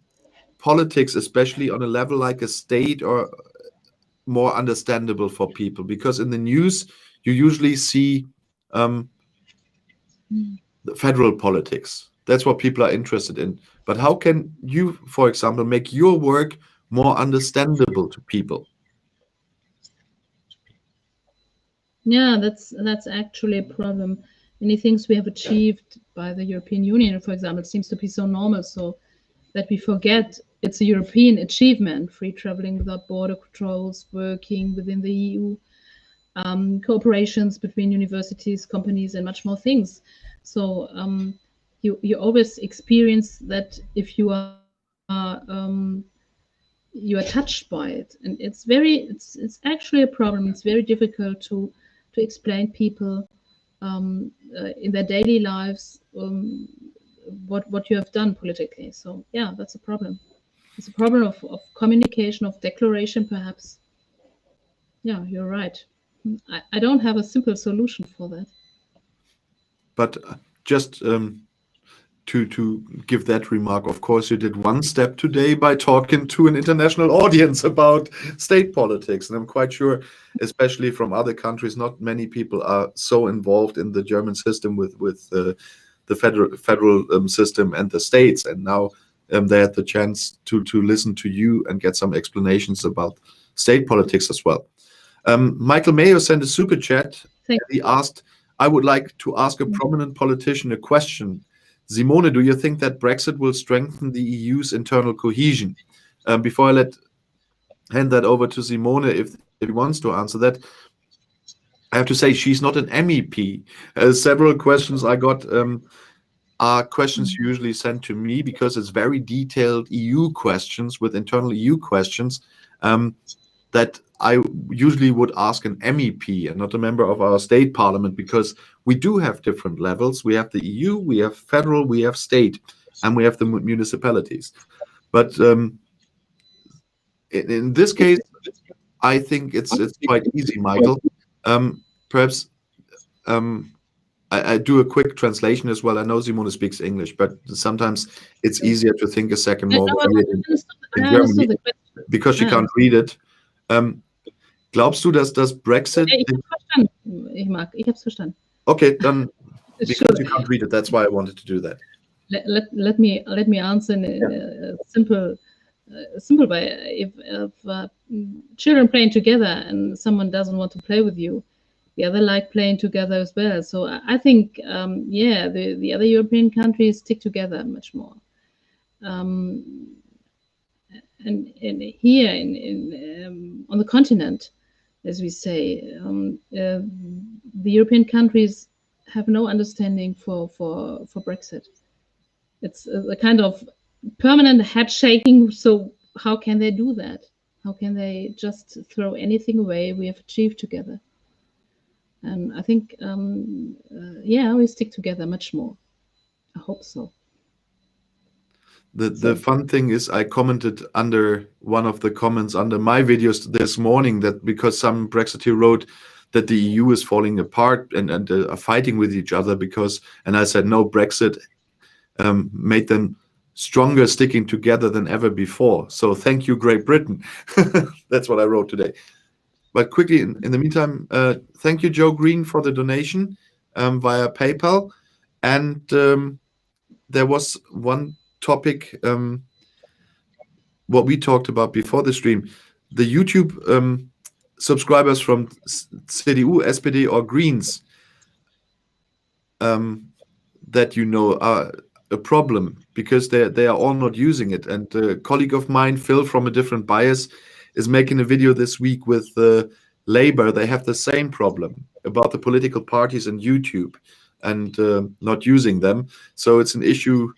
politics, especially on a level like a state, or more understandable for people? Because in the news, you usually see the federal politics. That's what people are interested in. But how can you, for example, make your work more understandable to people? Yeah, that's actually a problem. Many things we have achieved by the European Union, for example, seems to be so normal, so that we forget it's a European achievement: free traveling without border controls, working within the EU, cooperations between universities, companies, and much more things. So you always experience that if you are touched by it, and it's actually a problem. It's very difficult to explain people in their daily lives what you have done politically. So yeah, that's a problem. It's a problem of communication, of declaration, perhaps. Yeah, you're right. I don't have a simple solution for that. But just to give that remark, of course, you did one step today by talking to an international audience about state politics. And I'm quite sure, especially from other countries, not many people are so involved in the German system with the federal system and the states. And now they had the chance to listen to you and get some explanations about state politics as well. Michael Mayo sent a super chat. He asked, I would like to ask a prominent politician a question. Simone, do you think that Brexit will strengthen the EU's internal cohesion? Before I hand that over to Simone, if he wants to answer that, I have to say she's not an MEP. Several questions I got are questions usually sent to me because it's very detailed EU questions with internal EU questions that I usually would ask an MEP and not a member of our state parliament, because we do have different levels. We have the EU, we have federal, we have state, and we have the municipalities. But in this case, I think it's quite easy, Michael. Perhaps I do a quick translation as well. I know Simone speaks English, but sometimes it's easier to think a second more in Germany because she can't read it. Glaubst du, dass das Brexit... Ich hab's verstanden. Okay, then because you can't read it, that's why I wanted to do that. Let me answer in a simple way. If children playing together and someone doesn't want to play with you, the other like playing together as well. So I think, yeah, the other European countries stick together much more. And here on the continent, as we say, the European countries have no understanding for Brexit. It's a kind of permanent head shaking. So how can they do that? How can they just throw anything away we have achieved together? And I think, yeah, we stick together much more. I hope so. The fun thing is I commented under one of the comments under my videos this morning that because some Brexiteer wrote that the EU is falling apart and are fighting with each other and I said, no, Brexit made them stronger sticking together than ever before. So thank you, Great Britain. That's what I wrote today. But quickly, in the meantime, thank you, Joe Green, for the donation via PayPal. And there was one topic, what we talked about before the stream. The YouTube subscribers from CDU, SPD, or Greens that you know are a problem because they are all not using it. And a colleague of mine, Phil, from a different bias, is making a video this week with Labour. They have the same problem about the political parties and YouTube and not using them. So it's an issue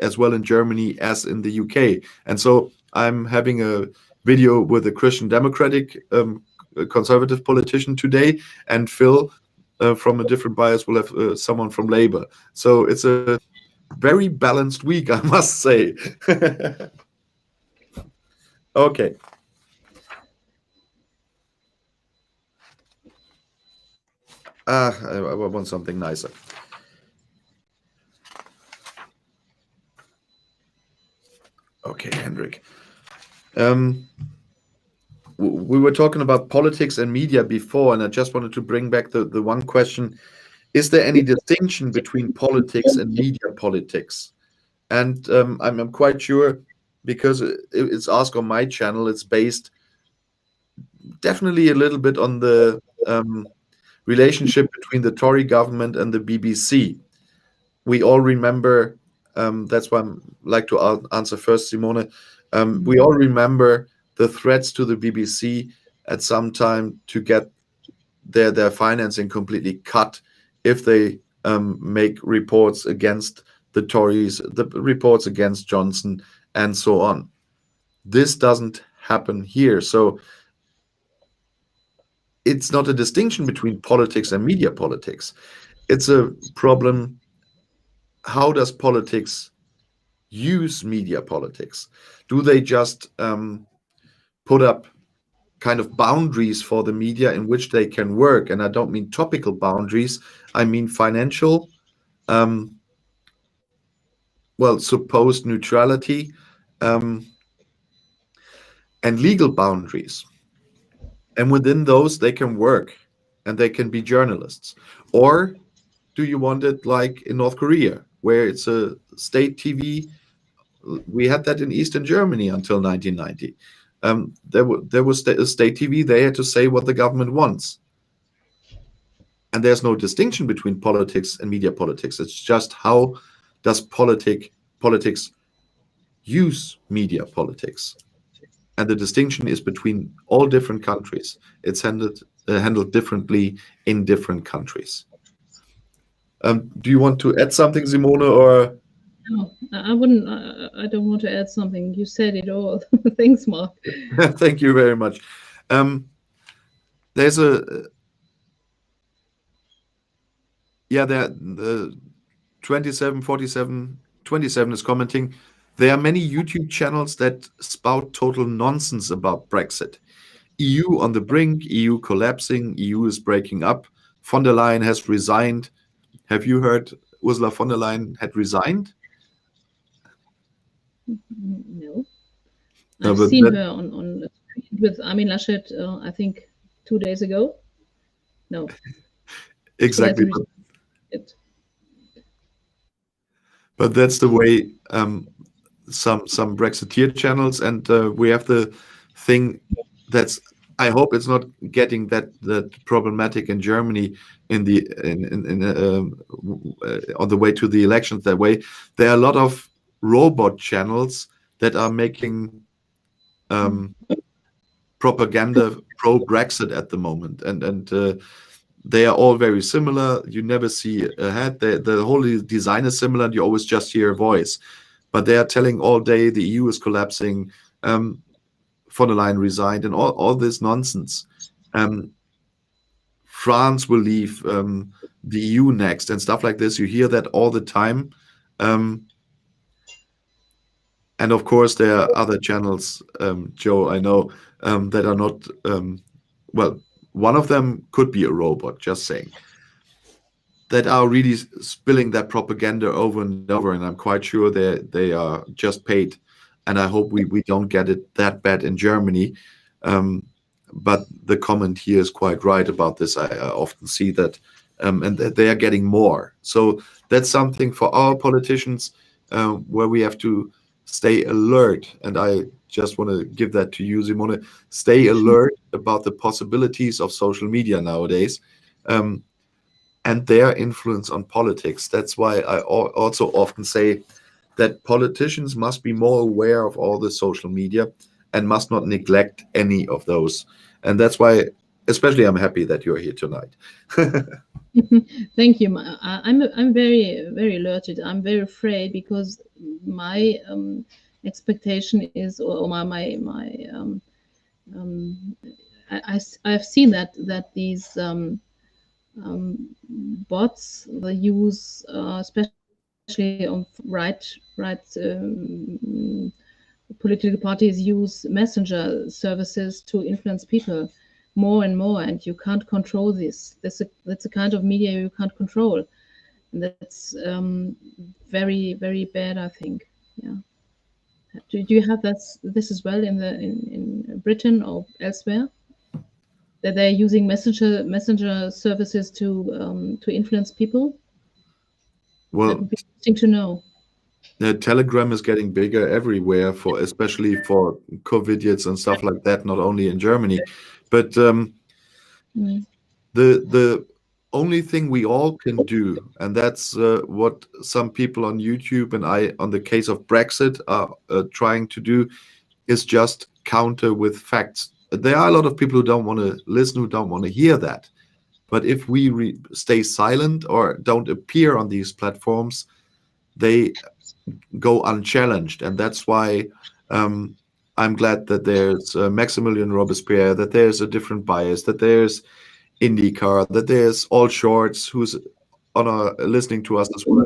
as well in Germany as in the UK. And so I'm having a video with a Christian Democratic conservative politician today, and Phil from a different bias will have someone from Labour. So it's a very balanced week, I must say. Okay. I want something nicer. Okay, Hendrik. We were talking about politics and media before, and I just wanted to bring back the one question. Is there any distinction between politics and media politics? And I'm quite sure, because it's asked on my channel, it's based definitely a little bit on the relationship between the Tory government and the BBC. We all remember, that's why I like to answer first, Simone. We all remember the threats to the BBC at some time to get their financing completely cut if they make reports against the Tories, the reports against Johnson, and so on. This doesn't happen here. So it's not a distinction between politics and media politics. It's a problem. How does politics use media politics? Do they just put up kind of boundaries for the media in which they can work? And I don't mean topical boundaries. I mean financial, supposed neutrality, and legal boundaries. And within those, they can work and they can be journalists. Or do you want it like in North Korea, where it's a state TV? We had that in Eastern Germany until 1990. There was a state TV. They had to say what the government wants. And there's no distinction between politics and media politics. It's just how does politics use media politics. And the distinction is between all different countries. It's handled differently in different countries. Do you want to add something, Simone, or? No, I wouldn't. I don't want to add something. You said it all. Thanks, Mark. Thank you very much. There's the 27 is commenting. There are many YouTube channels that spout total nonsense about Brexit. EU on the brink, EU collapsing, EU is breaking up. Von der Leyen has resigned. Have you heard Ursula von der Leyen had resigned? No. I've seen her on with Armin Laschet, I think 2 days ago. No. Exactly. But that's the way some Brexiteer channels, and we have the thing that's, I hope it's not getting that problematic in Germany on the way to the elections that way. There are a lot of robot channels that are making propaganda pro-Brexit at the moment, and they are all very similar. You never see a head. The whole design is similar, and you always just hear a voice. But they are telling all day the EU is collapsing, von der Leyen resigned, and all this nonsense. France will leave the EU next, and stuff like this. You hear that all the time. And of course, there are other channels, Joe, I know, that are not, one of them could be a robot, just saying, that are really spilling that propaganda over and over. And I'm quite sure they are just paid. And I hope we don't get it that bad in Germany. But the comment here is quite right about this. I often see that, and they are getting more. So that's something for our politicians where we have to stay alert. And I just want to give that to you, Simone. Stay alert about the possibilities of social media nowadays and their influence on politics. That's why I also often say that politicians must be more aware of all the social media and must not neglect any of those. And that's why, especially, I'm happy that you're here tonight. Thank you. I'm very, very alerted. I'm very afraid because my expectation is, or I've seen that these bots they use, especially on right political parties use messenger services to influence people more and more, and you can't control this. That's a kind of media you can't control, and that's very, very bad, I think. Yeah. Do you have this as well in Britain or elsewhere? That they're using messenger services to influence people? Well, that would be interesting to know. Telegram is getting bigger everywhere, especially for COVIDiots and stuff like that, not only in Germany. But the only thing we all can do, and that's what some people on YouTube and I, on the case of Brexit, are trying to do, is just counter with facts. There are a lot of people who don't want to listen, who don't want to hear that. But if we stay silent or don't appear on these platforms, they go unchallenged. And that's why I'm glad that there's Maximilian Robespierre, that there's a different bias, that there's IndyCar, that there's All Shorts, who's listening to us as well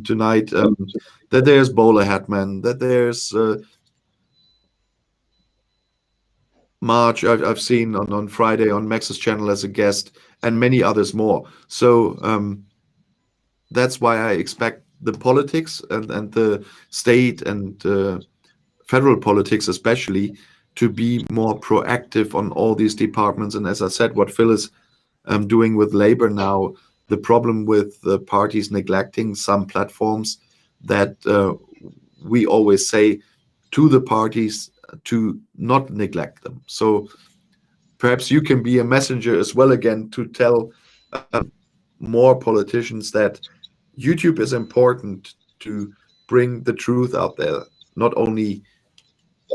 tonight, that there's Bowler Hatman, that there's March, I've seen on Friday on Max's channel as a guest, and many others more. So that's why I expect the politics and the state and federal politics especially to be more proactive on all these departments. And as I said, what Phil is doing with Labour now, the problem with the parties neglecting some platforms, that we always say to the parties to not neglect them. So perhaps you can be a messenger as well again to tell more politicians that YouTube is important to bring the truth out there, not only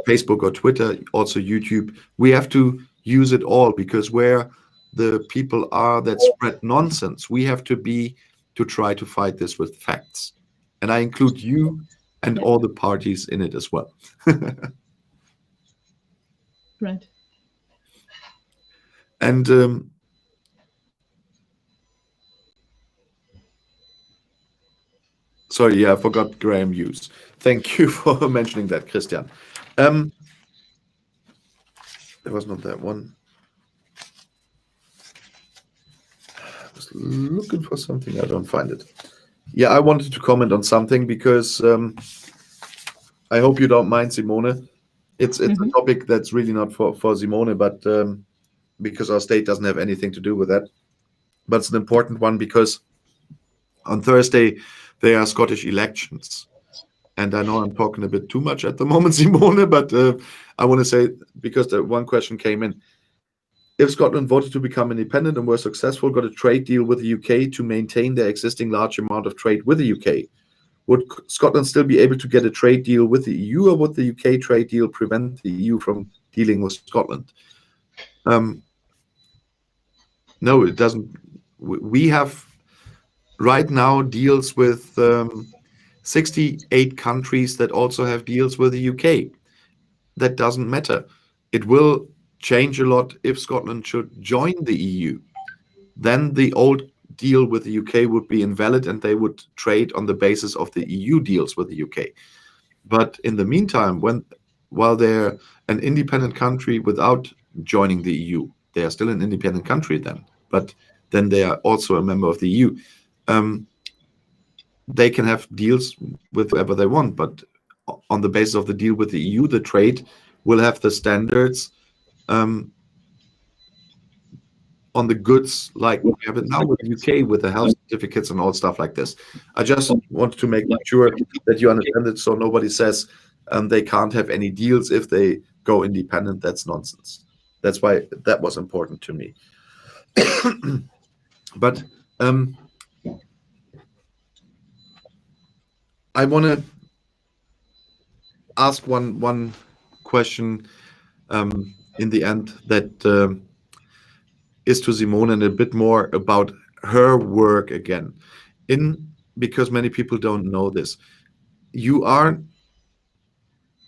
Facebook or Twitter, also YouTube. We have to use it all, because where the people are that spread nonsense, we have to be to try to fight this with facts. And I include you and all the parties in it as well. Right. And sorry, yeah, I forgot Graham Hughes. Thank you for mentioning that, Christian. There was not that one. I was looking for something, I don't find it. Yeah, I wanted to comment on something because I hope you don't mind, Simone. It's a topic that's really not for Simone, but because our state doesn't have anything to do with that. But it's an important one because on Thursday there are Scottish elections. And I know I'm talking a bit too much at the moment, Simone, but I want to say, because the one question came in, if Scotland voted to become independent and were successful, got a trade deal with the UK to maintain their existing large amount of trade with the UK, would Scotland still be able to get a trade deal with the EU, or would the UK trade deal prevent the EU from dealing with Scotland? No, it doesn't. We have right now deals with 68 countries that also have deals with the UK. That doesn't matter. It will change a lot if Scotland should join the EU. Then the old deal with the UK would be invalid and they would trade on the basis of the EU deals with the UK. But in the meantime, while they're an independent country without joining the EU, they are still an independent country then, but then they are also a member of the EU. They can have deals with whoever they want, but on the basis of the deal with the EU, the trade will have the standards on the goods like we have it now with the UK, with the health certificates and all stuff like this. I just want to make sure that you understand it, so nobody says they can't have any deals if they go independent. That's nonsense. That's why that was important to me. But I want to ask one question in the end that is to Simone, and a bit more about her work again. Because many people don't know this, you are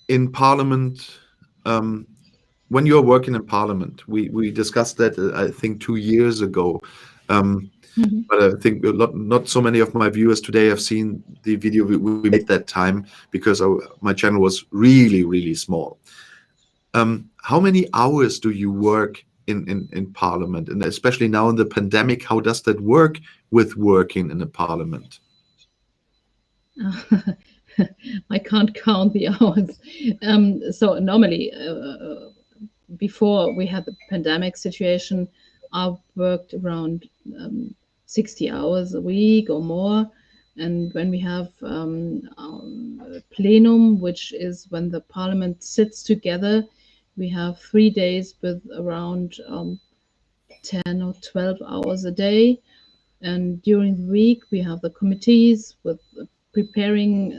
in Parliament. When you're working in Parliament, we discussed that I think 2 years ago. But I think not so many of my viewers today have seen the video we made that time, because my channel was really, really small. How many hours do you work in Parliament? And especially now in the pandemic, how does that work with working in a Parliament? I can't count the hours. So normally, before we had the pandemic situation, I worked around 60 hours a week or more. And when we have plenum, which is when the parliament sits together, we have 3 days with around 10 or 12 hours a day. And during the week, we have the committees with preparing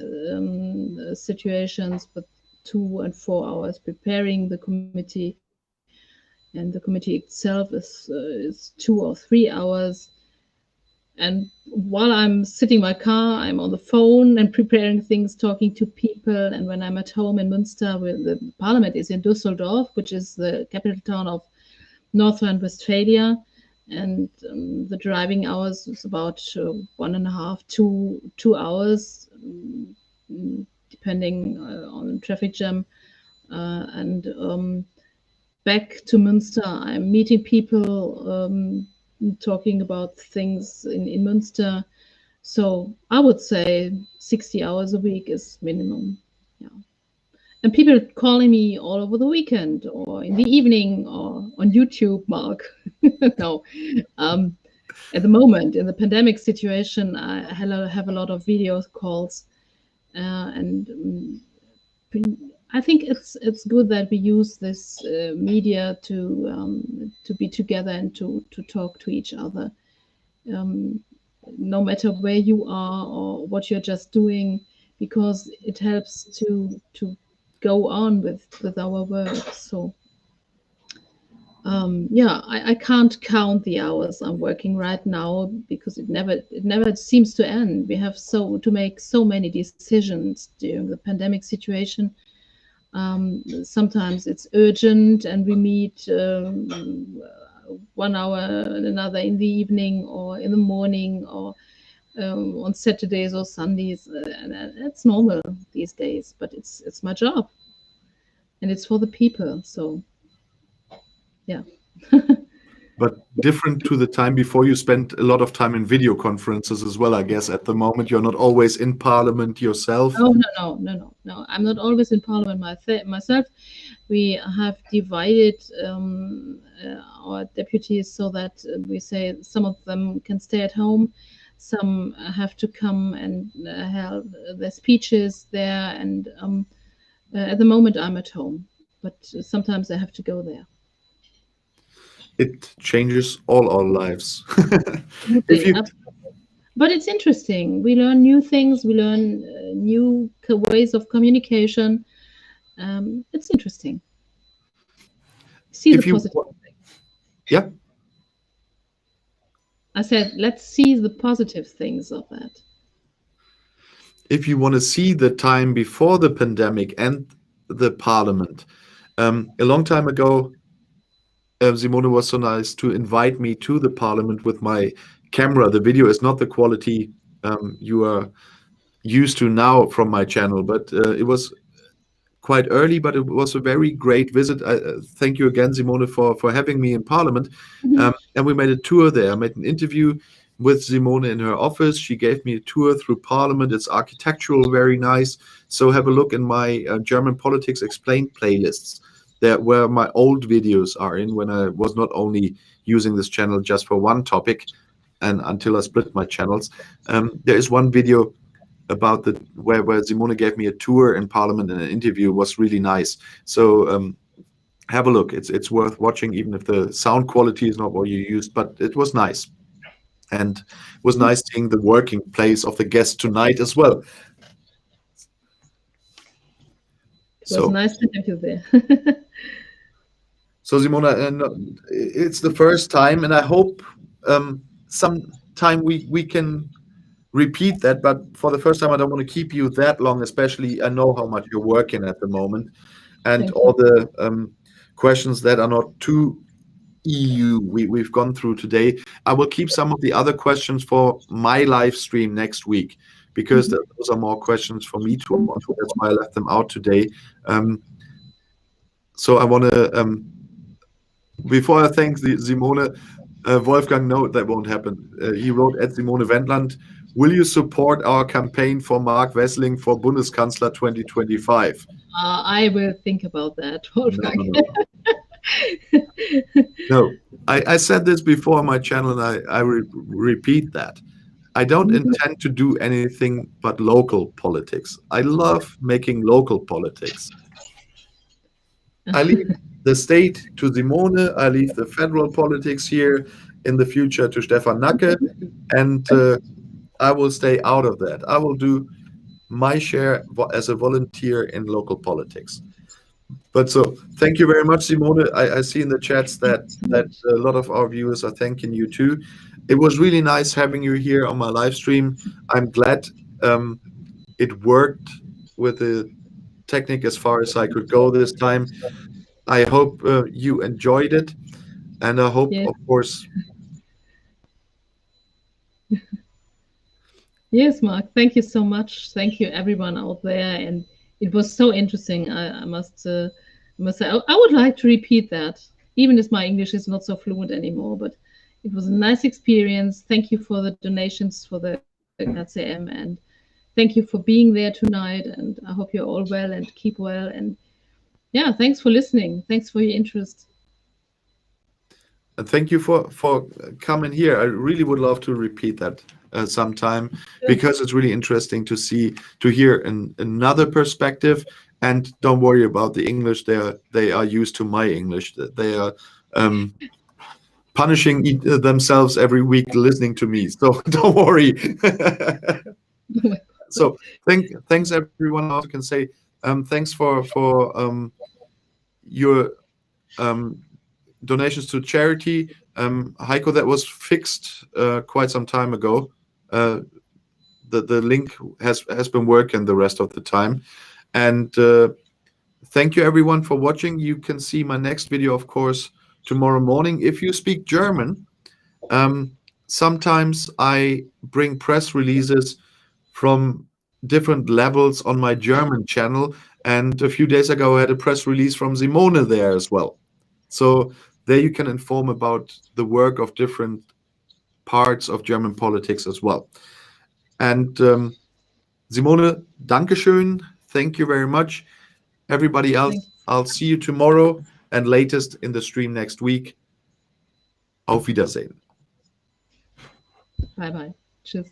situations with 2 and 4 hours preparing the committee. And the committee itself is 2 or 3 hours. And while I'm sitting in my car, I'm on the phone and preparing things, talking to people. And when I'm at home in Münster, the parliament is in Düsseldorf, which is the capital town of North Rhine-Westphalia. And the driving hours is about 1.5 to 2 hours, depending on traffic jam. And back to Münster, I'm meeting people, talking about things in Münster. So I would say 60 hours a week is minimum. Yeah. And people calling me all over the weekend or in the evening or on YouTube, Mark. No. At the moment, in the pandemic situation, I have a lot of video calls. And I think it's good that we use this media to be together and to talk to each other, no matter where you are or what you're just doing, because it helps to go on with our work. So yeah, I can't count the hours I'm working right now because it never seems to end. We have to make so many decisions during the pandemic situation. Sometimes it's urgent and we meet 1 hour another in the evening or in the morning or on Saturdays or Sundays. And it's normal these days, but it's my job and it's for the people. So yeah. But different to the time before, you spent a lot of time in video conferences as well, I guess. At the moment, you're not always in Parliament yourself. Oh, no. I'm not always in Parliament myself. We have divided our deputies so that we say some of them can stay at home, some have to come and have their speeches there. And at the moment, I'm at home, but sometimes I have to go there. It changes all our lives. But it's interesting. We learn new things. We learn new ways of communication. It's interesting. See the positive things. Yeah. I said, let's see the positive things of that. If you want to see the time before the pandemic and the Parliament, a long time ago, Simone was so nice to invite me to the Parliament with my camera. The video is not the quality you are used to now from my channel, but it was quite early, but it was a very great visit. Thank you again, Simone, for having me in Parliament. And we made a tour there. I made an interview with Simone in her office. She gave me a tour through Parliament. It's architectural, very nice. So have a look in my German Politics Explained playlists. There where my old videos are in, when I was not only using this channel just for one topic and until I split my channels. There is one video about where Simone gave me a tour in Parliament, and an interview was really nice. So have a look. It's worth watching, even if the sound quality is not what you used, but it was nice. And it was nice seeing the working place of the guest tonight as well. It was nice to have you there. So Simone, it's the first time, and I hope sometime we can repeat that. But for the first time, I don't want to keep you that long, especially I know how much you're working at the moment, and all the questions that are not too EU we've gone through today. I will keep some of the other questions for my live stream next week, because those are more questions for me to answer. That's why I left them out today. So I want to, before I thank Simone, Wolfgang, no, that won't happen. He wrote at Simone Wendland, will you support our campaign for Mark Wessling for Bundeskanzler 2025? I will think about that. Wolfgang. No, I said this before on my channel, and I repeat that. I don't intend to do anything but local politics. I love making local politics. I leave the state to Simone. I leave the federal politics here in the future to Stefan Nacke, and I will stay out of that. I will do my share as a volunteer in local politics. But so, thank you very much, Simone. I see in the chats that a lot of our viewers are thanking you too. It was really nice having you here on my live stream. I'm glad it worked with the technique as far as I could go this time. I hope you enjoyed it, and I hope, Yes. of course. Yes, Mark. Thank you so much. Thank you, everyone out there, and it was so interesting. I must say, I would like to repeat that, even if my English is not so fluent anymore. But it was a nice experience. Thank you for the donations for the KCM, and thank you for being there tonight. And I hope you're all well and keep well. And yeah, thanks for listening. Thanks for your interest. Thank you for coming here. I really would love to repeat that sometime, because it's really interesting to hear another perspective. And don't worry about the English. They are used to my English. They are punishing themselves every week listening to me. So don't worry. So thanks everyone. I also can say thanks for your donations to charity. Heiko, that was fixed quite some time ago. The link has been working the rest of the time. And thank you everyone for watching. You can see my next video, of course, tomorrow morning. If you speak German, sometimes I bring press releases from different levels on my German channel. And a few days ago, I had a press release from Simone there as well. So there you can inform about the work of different parts of German politics as well. And Simone, Dankeschön. Thank you very much. Everybody else, I'll see you tomorrow and latest in the stream next week. Auf Wiedersehen. Bye-bye. Tschüss.